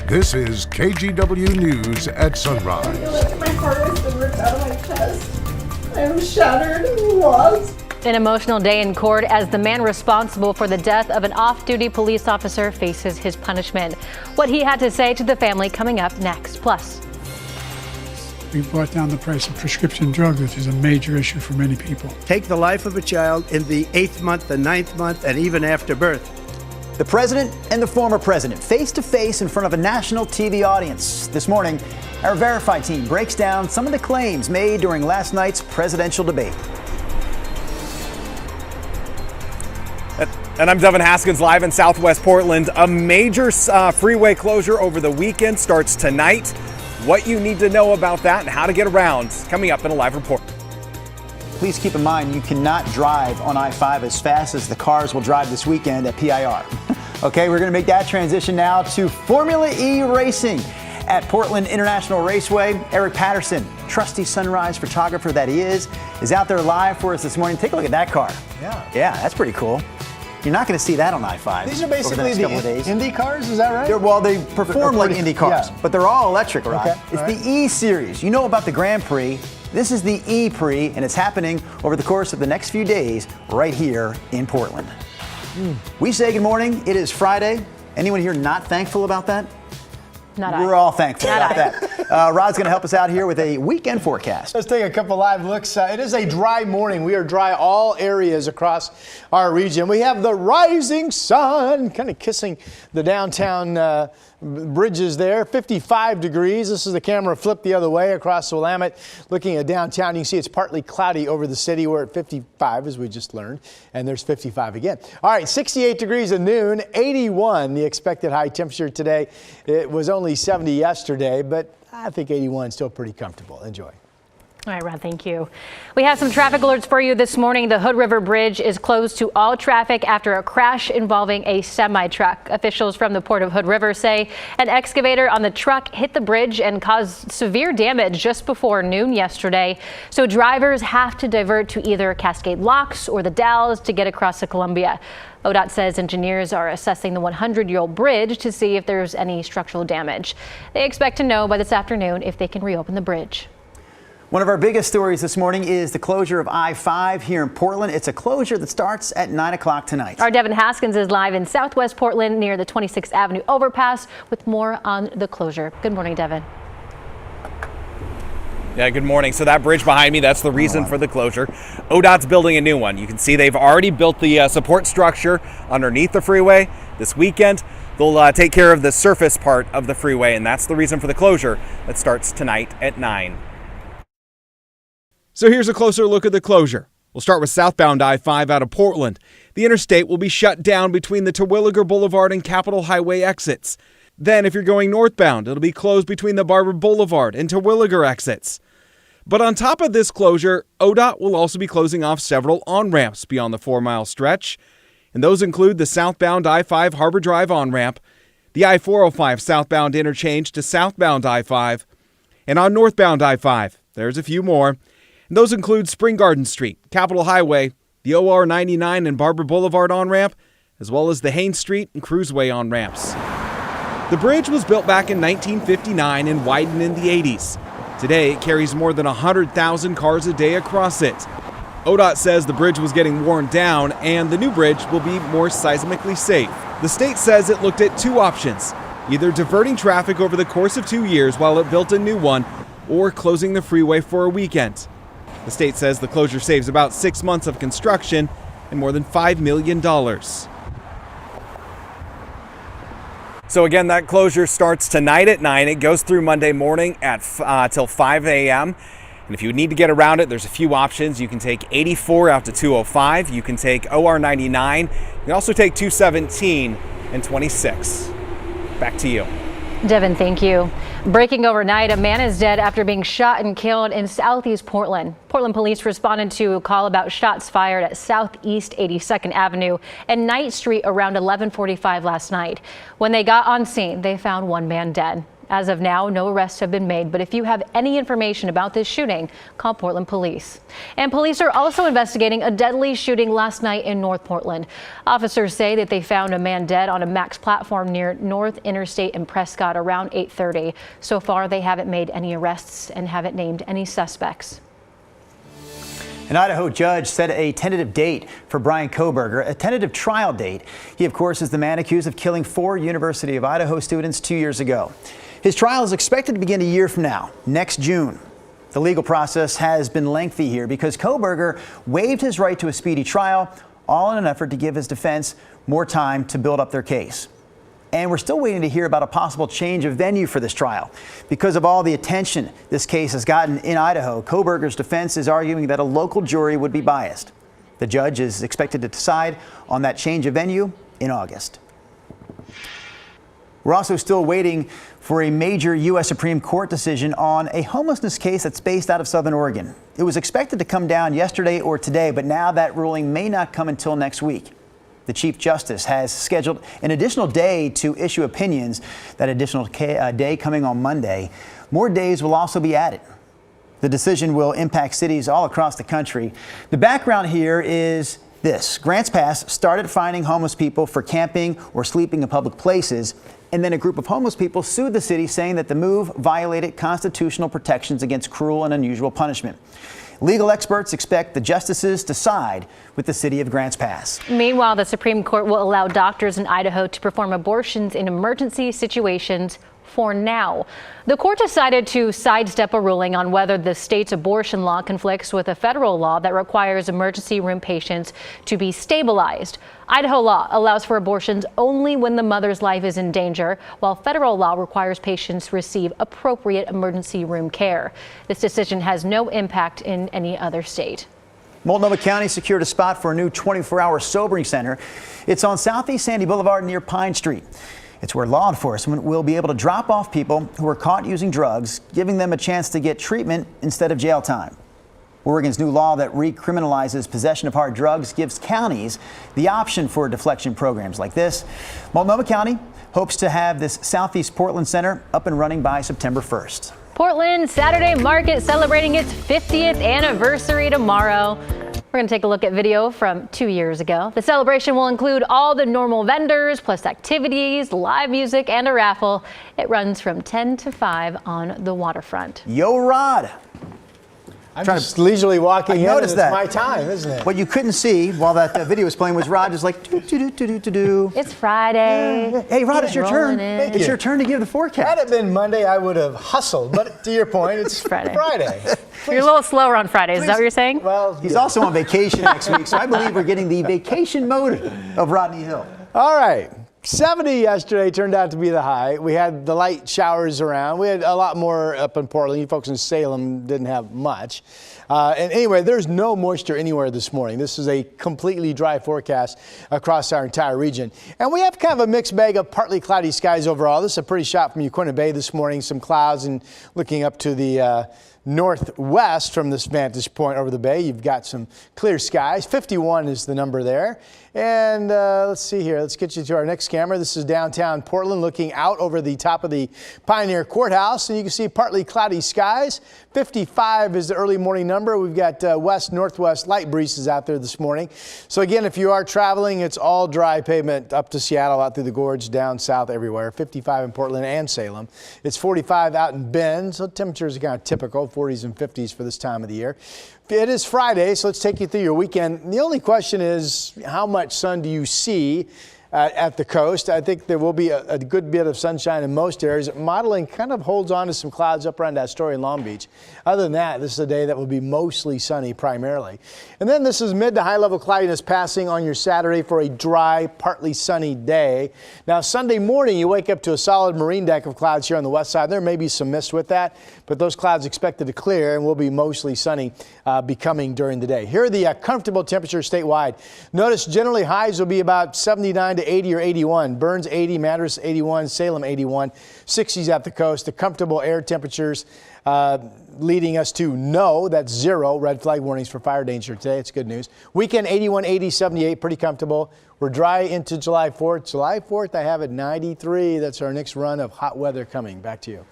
This is KGW News at Sunrise. I feel like my heart has been ripped out of my chest. I am shattered and lost. An emotional day in court as the man responsible for the death of an off-duty police officer faces his punishment. What he had to say to the family coming up next. Plus, we brought down the price of prescription drugs, which is a major issue for many people. Take the life of a child in the 8th month, the 9th month, and even after birth. The president and the former president face to face in front of a national TV audience. This morning, our Verify team breaks down some of the claims made during last night's presidential debate. And I'm Devin Haskins live in Southwest Portland. A major freeway closure over the weekend starts tonight. What you need to know about that and how to get around coming up in a live report. Please keep in mind you cannot drive on I-5 as fast as the cars will drive this weekend at PIR. Okay, we're going to make that transition now to Formula E racing at Portland International Raceway. Eric Patterson, trusty Sunrise photographer that he is out there live for us this morning. Take a look at that car. Yeah, that's pretty cool. You're not going to see that on I-5. These are basically the Indy cars, is that right? They perform like Indy cars, but they're all electric, Rod. Okay, it's the E-Series. You know about the Grand Prix. This is the E-Prix, and it's happening over the course of the next few days right here in Portland. We say good morning. It is Friday. Anyone here not thankful about that? We're all thankful about that. Rod's going to help us out here with a weekend forecast. Let's take a couple live looks. It is a dry morning. We are dry all areas across our region. We have the rising sun kind of kissing the downtown bridges there. 55 degrees. This is the camera flipped the other way across the Willamette. Looking at downtown, you can see it's partly cloudy over the city. We're at 55, as we just learned, and there's 55 again. All right, 68 degrees at noon, 81 the expected high temperature today. It was only 70 yesterday, but I think 81 is still pretty comfortable. Enjoy. all right, Rod, thank you. We have some traffic alerts for you this morning. The Hood River Bridge is closed to all traffic after a crash involving a semi-truck. Officials from the Port of Hood River say an excavator on the truck hit the bridge and caused severe damage just before noon yesterday. So drivers have to divert to either Cascade Locks or the Dalles to get across the Columbia. ODOT says engineers are assessing the 100-year-old bridge to see if there's any structural damage. They expect to know by this afternoon if they can reopen the bridge. One of our biggest stories this morning is the closure of I-5 here in Portland. It's a closure that starts at 9 o'clock tonight. Our Devin Haskins is live in Southwest Portland near the 26th Avenue overpass with more on the closure. Good morning, Devin. Yeah, good morning. So that bridge behind me, that's the reason for the closure. ODOT's building a new one. You can see they've already built the support structure underneath the freeway. This weekend, they'll take care of the surface part of the freeway, and that's the reason for the closure that starts tonight at 9. So here's a closer look at the closure. We'll start with southbound I-5 out of Portland. The interstate will be shut down between the Terwilliger Boulevard and Capitol Highway exits. Then if you're going northbound, it'll be closed between the Barber Boulevard and Terwilliger exits. But on top of this closure, ODOT will also be closing off several on-ramps beyond the 4-mile stretch. And those include the southbound I-5 Harbor Drive on-ramp, the I-405 southbound interchange to southbound I-5, and on northbound I-5, there's a few more. And those include Spring Garden Street, Capitol Highway, the OR 99 and Barber Boulevard on-ramp, as well as the Haines Street and Cruiseway on-ramps. The bridge was built back in 1959 and widened in the 80s. Today, it carries more than 100,000 cars a day across it. ODOT says the bridge was getting worn down and the new bridge will be more seismically safe. The state says it looked at two options, either diverting traffic over the course of 2 years while it built a new one or closing the freeway for a weekend. The state says the closure saves about 6 months of construction and more than $5 million. So again, that closure starts tonight at 9. It goes through Monday morning at till 5 a.m. And if you need to get around it, there's a few options. You can take 84 out to 205. You can take OR 99. You can also take 217 and 26. Back to you. Devin, thank you. Breaking overnight, a man is dead after being shot and killed in southeast Portland. Portland police responded to a call about shots fired at Southeast 82nd Avenue and Knight Street around 11:45 last night. When they got on scene, they found one man dead. As of now, no arrests have been made, but if you have any information about this shooting, call Portland police. And police are also investigating a deadly shooting last night in North Portland. Officers say that they found a man dead on a Max platform near North Interstate in Prescott around 8:30. So far, they haven't made any arrests and haven't named any suspects. An Idaho judge set a tentative date for Brian Kohberger, a tentative trial date. He, of course, is the man accused of killing 4 University of Idaho students 2 years ago. His trial is expected to begin a year from now, next June. The legal process has been lengthy here because Kohberger waived his right to a speedy trial, all in an effort to give his defense more time to build up their case. And we're still waiting to hear about a possible change of venue for this trial. Because of all the attention this case has gotten in Idaho, Kohberger's defense is arguing that a local jury would be biased. The judge is expected to decide on that change of venue in August. We're also still waiting for a major U.S. Supreme Court decision on a homelessness case that's based out of Southern Oregon. It was expected to come down yesterday or today, but now that ruling may not come until next week. The Chief Justice has scheduled an additional day to issue opinions, that additional day coming on Monday. More days will also be added. The decision will impact cities all across the country. The background here is this. Grants Pass started fining homeless people for camping or sleeping in public places, and then a group of homeless people sued the city saying that the move violated constitutional protections against cruel and unusual punishment. Legal experts expect the justices to side with the city of Grants Pass. Meanwhile, the Supreme Court will allow doctors in Idaho to perform abortions in emergency situations for now. The court decided to sidestep a ruling on whether the state's abortion law conflicts with a federal law that requires emergency room patients to be stabilized. Idaho law allows for abortions only when the mother's life is in danger, while federal law requires patients receive appropriate emergency room care. This decision has no impact in any other state. Multnomah County secured a spot for a new 24-hour sobering center. It's on Southeast Sandy Boulevard near Pine Street. It's where law enforcement will be able to drop off people who are caught using drugs, giving them a chance to get treatment instead of jail time. Oregon's new law that recriminalizes possession of hard drugs gives counties the option for deflection programs like this. Multnomah County hopes to have this Southeast Portland Center up and running by September 1st. Portland Saturday Market celebrating its 50th anniversary tomorrow. We're going to take a look at video from 2 years ago. The celebration will include all the normal vendors, plus activities, live music, and a raffle. It runs from 10 to 5 on the waterfront. Yo, Rod. I'm just leisurely walking in. Noticed It's that. my time, isn't it? What you couldn't see while that video was playing was Rod just like do. It's Friday. Hey, Rod, it's your turn. Rolling in. It's your turn to give the Had forecast. it been Monday, I would have hustled. But to your point, it's Friday. Friday. You're a little slower on Fridays. Is that what you're saying? Well, He's also on vacation next week, so I believe we're getting the vacation mode of Rodney Hill. all right. 70 yesterday turned out to be the high. We had the light showers around. We had a lot more up in Portland. You folks in Salem didn't have much. And anyway, there's no moisture anywhere this morning. This is a completely dry forecast across our entire region. And we have kind of a mixed bag of partly cloudy skies overall. This is a pretty shot from Uquinna Bay this morning. Some clouds and looking up to the northwest from this vantage point over the bay. You've got some clear skies. 51 is the number there. And let's see here. Let's get you to our next camera. This is downtown Portland looking out over the top of the Pioneer Courthouse. And you can see partly cloudy skies. 55 is the early morning number. We've got west-northwest light breezes out there this morning. So again, if you are traveling, it's all dry pavement up to Seattle, out through the gorge, down south, everywhere. 55 in Portland and Salem. It's 45 out in Bend. So temperatures are kind of typical, 40s and 50s for this time of the year. It is Friday, so let's take you through your weekend. The only question is, how much sun do you see at the coast? I think there will be a good bit of sunshine in most areas. Modeling kind of holds on to some clouds up around Astoria and Long Beach. Other than that, this is a day that will be mostly sunny primarily. And then this is mid to high level cloudiness passing on your Saturday for a dry, partly sunny day. Now Sunday morning, you wake up to a solid marine deck of clouds here on the west side. There may be some mist with that, but those clouds expected to clear and will be mostly sunny becoming during the day. Here are the comfortable temperatures statewide. Notice generally highs will be about 79 to 80 or 81. Burns 80, Madras 81, Salem 81, 60s at the coast. The comfortable air temperatures leading us to no, that's 0 red flag warnings for fire danger today. It's good news. Weekend 81, 80, 78, pretty comfortable. We're dry into July 4th. July 4th, I have it 93. That's our next run of hot weather coming. Back to you.